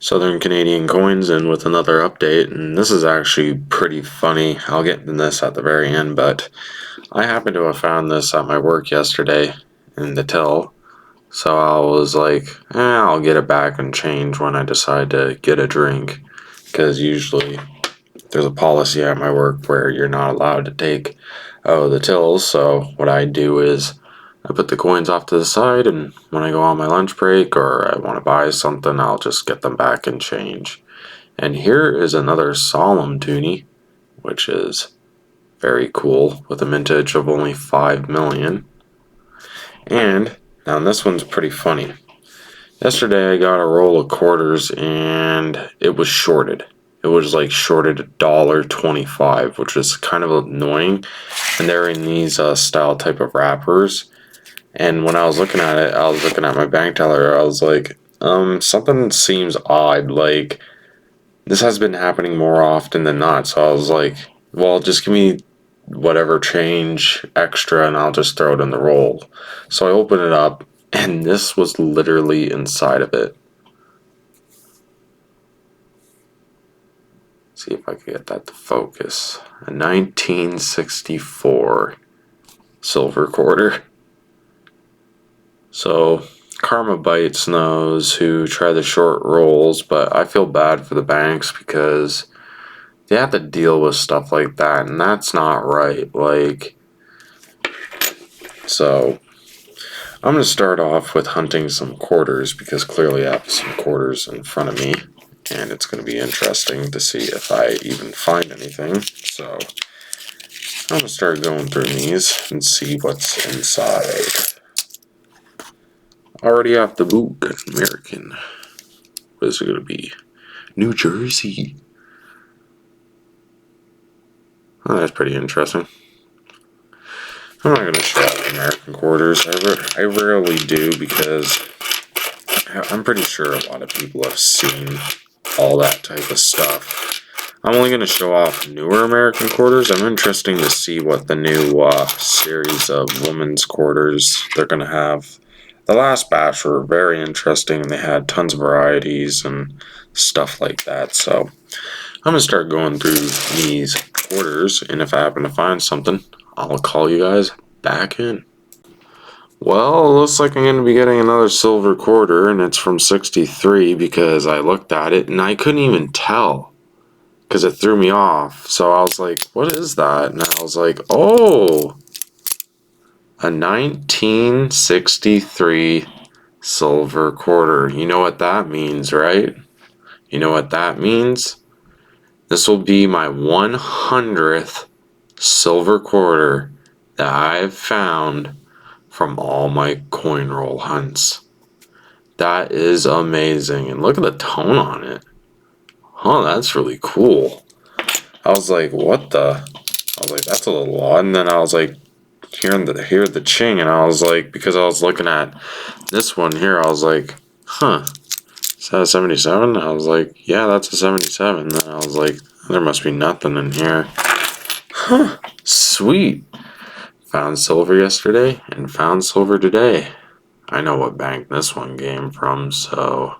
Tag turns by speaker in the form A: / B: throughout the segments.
A: Southern Canadian Coins in with another update, and this is actually pretty funny. I'll get into this at the very end, but I happened to have found this at my work yesterday in the till, so I was like, I'll get it back and change when I decide to get a drink, because usually there's a policy at my work where you're not allowed to take the tills, so what I do is I put the coins off to the side, and when I go on my lunch break or I want to buy something, I'll just get them back and change. And here is another solemn toonie, which is very cool, with a mintage of only 5 million. And now this one's pretty funny. Yesterday I got a roll of quarters and it was shorted. It was like shorted $1.25, which is kind of annoying. And they're in these style type of wrappers. And when I was looking at it, I was looking at my bank teller. I was like, something seems odd. Like, this has been happening more often than not. So I was like, well, just give me whatever change extra and I'll just throw it in the roll. So I opened it up and this was literally inside of it. See if I can get that to focus. A 1964 silver quarter. So, karma bites those who try the short rolls, but I feel bad for the banks because they have to deal with stuff like that, and that's not right. So I'm going to start off with hunting some quarters because clearly I have some quarters in front of me, and it's going to be interesting to see if I even find anything. So I'm going to start going through these and see what's inside. Already have the book, American. What is it going to be? New Jersey. Oh, that's pretty interesting. I'm not going to show out American quarters. I rarely do because I'm pretty sure a lot of people have seen all that type of stuff. I'm only going to show off newer American quarters. I'm interested to see what the new series of women's quarters they're going to have. The last batch were very interesting. They had tons of varieties and stuff like that. So I'm going to start going through these quarters, and if I happen to find something, I'll call you guys back in. Well, it looks like I'm going to be getting another silver quarter, and it's from 63 because I looked at it and I couldn't even tell because it threw me off. So I was like, what is that? And I was like, oh, a 1963 silver quarter. You know what that means, right? You know what that means? This will be my 100th silver quarter that I've found from all my coin roll hunts. That is amazing. And look at the tone on it. Oh, that's really cool. I was like, what the? I was like, that's a little odd. And then I was like, hear the ching, and I was like, because I was looking at this one here, I was like, huh, is that a 77? I was like, yeah, that's a 77. And then I was like, there must be nothing in here. Huh, sweet. Found silver yesterday and found silver today. I know what bank this one came from, so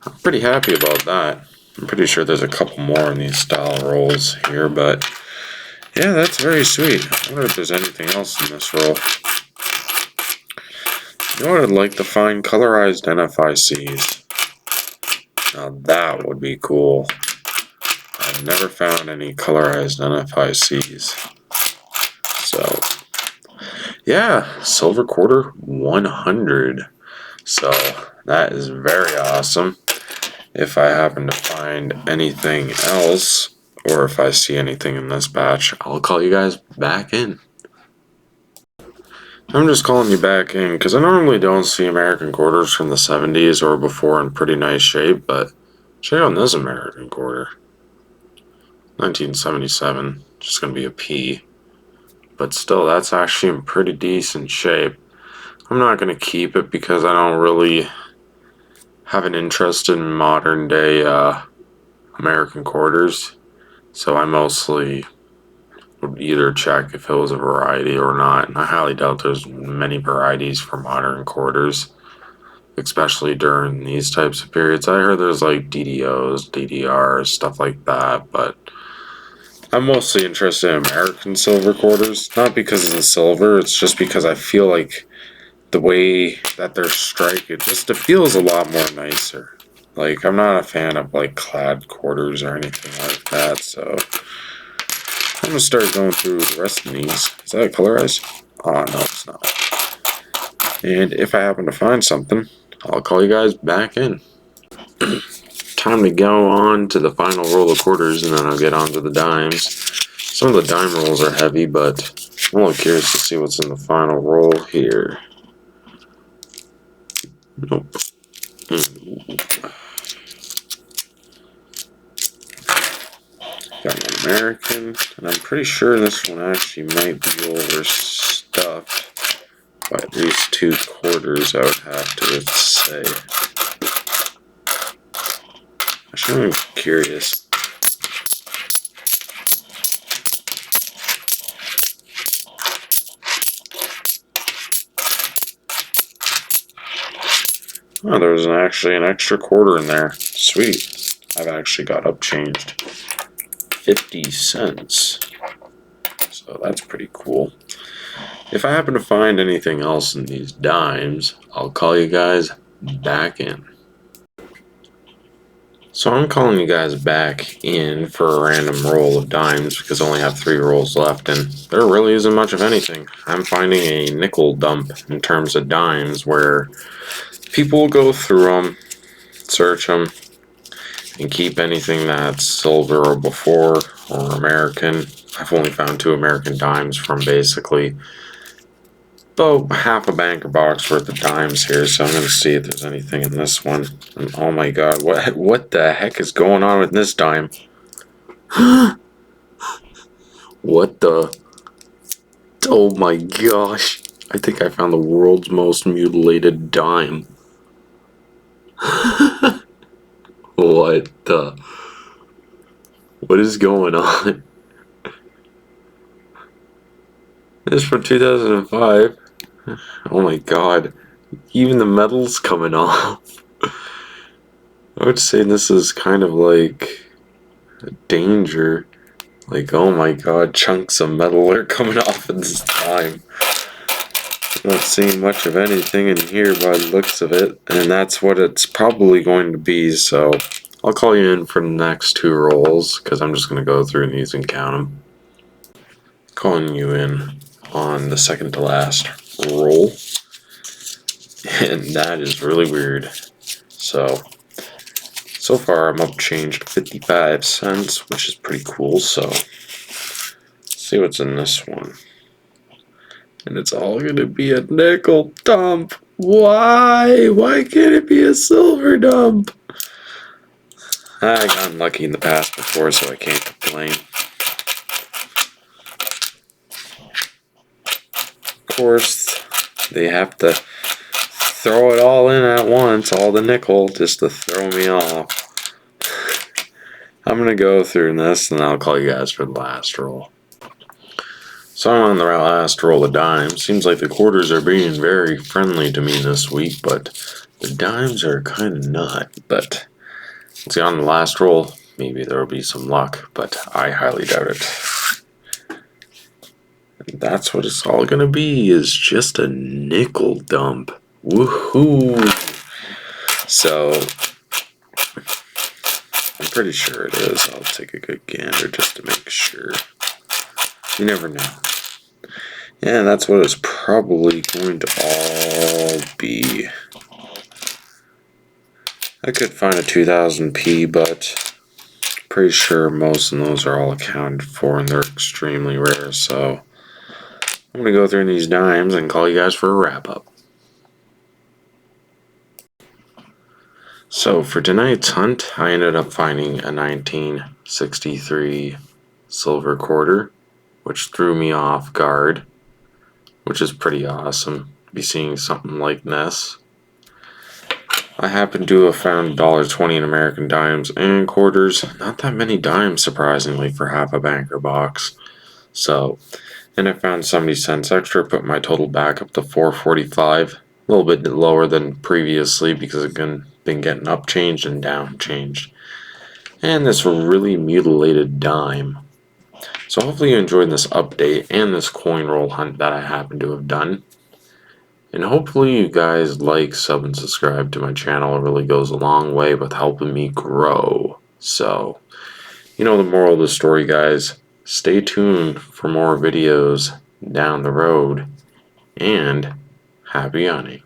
A: I'm pretty happy about that. I'm pretty sure there's a couple more in these style rolls here, but yeah, that's very sweet. I wonder if there's anything else in this roll. You know what I'd like to find? Colorized NFICs. Now that would be cool. I've never found any colorized NFICs. So, yeah, silver quarter 100. So, that is very awesome. If I happen to find anything else, or if I see anything in this batch, I'll call you guys back in. I'm just calling you back in because I normally don't see American quarters from the 70s or before in pretty nice shape, but check out this American quarter. 1977, just going to be a P. But still, that's actually in pretty decent shape. I'm not going to keep it because I don't really have an interest in modern day American quarters. So I mostly would either check if it was a variety or not. And I highly doubt there's many varieties for modern quarters. especially during these types of periods. I heard there's like DDOs, DDRs, stuff like that, but I'm mostly interested in American silver quarters. Not because of the silver, it's just because I feel like the way that they're strike, it feels a lot more nicer. Like, I'm not a fan of like clad quarters or anything like that, so I'm gonna start going through the rest of these. Is that colorized? Oh no, it's not. And if I happen to find something, I'll call you guys back in. Time to go on to the final roll of quarters, and then I'll get on to the dimes. Some of the dime rolls are heavy, but I'm a little curious to see what's in the final roll here. Nope. Got an American, and I'm pretty sure this one actually might be overstuffed by at least 2 quarters, I would have to say. Actually, I'm curious. Oh, there was actually an extra quarter in there. Sweet. I've actually got up changed 50 cents. So that's pretty cool. If I happen to find anything else in these dimes, I'll call you guys back in. So I'm calling you guys back in for a random roll of dimes because I only have 3 rolls left and there really isn't much of anything. I'm finding a nickel dump in terms of dimes where people will go through them, search them, and keep anything that's silver or before or American. I've only found 2 American dimes from basically about half a banker box worth of dimes here, so I'm going to see if there's anything in this one. And oh my god, what the heck is going on with this dime? What the? Oh my gosh. I think I found the world's most mutilated dime. What the? What is going on? This is from 2005. Oh my god. Even the metal's coming off. I would say this is kind of like a danger. Like, oh my god, chunks of metal are coming off at this time. I'm not seeing much of anything in here by the looks of it, and that's what it's probably going to be, so I'll call you in for the next 2 rolls, because I'm just going to go through these and count them. Calling you in on the second to last roll, and that is really weird. So far I'm up changed 55 cents, which is pretty cool, so let's see what's in this one. And it's all gonna be a nickel dump. Why? Why can't it be a silver dump? I got unlucky in the past before, so I can't complain. Of course, they have to throw it all in at once, all the nickel, just to throw me off. I'm gonna go through this, and I'll call you guys for the last roll. So I'm on the last roll of dimes. Seems like the quarters are being very friendly to me this week, but the dimes are kind of not. But let's see, on the last roll, maybe there will be some luck, but I highly doubt it. And that's what it's all gonna be, is just a nickel dump. Woohoo! So I'm pretty sure it is. I'll take a good gander just to make sure. You never know. Yeah, that's what it's probably going to all be. I could find a 2000p, but pretty sure most of those are all accounted for and they're extremely rare, so I'm going to go through these dimes and call you guys for a wrap up. So for tonight's hunt, I ended up finding a 1963 silver quarter, which threw me off guard, which is pretty awesome to be seeing something like this. I happen to have found $1.20 in American dimes and quarters. Not that many dimes, surprisingly, for half a banker box. So, and I found 70 cents extra, put my total back up to $4.45. A little bit lower than previously because it's been getting up changed and down changed. And this really mutilated dime. So hopefully you enjoyed this update and this coin roll hunt that I happen to have done. And hopefully you guys like, sub, and subscribe to my channel. It really goes a long way with helping me grow. So, the moral of the story, guys, stay tuned for more videos down the road. And happy hunting.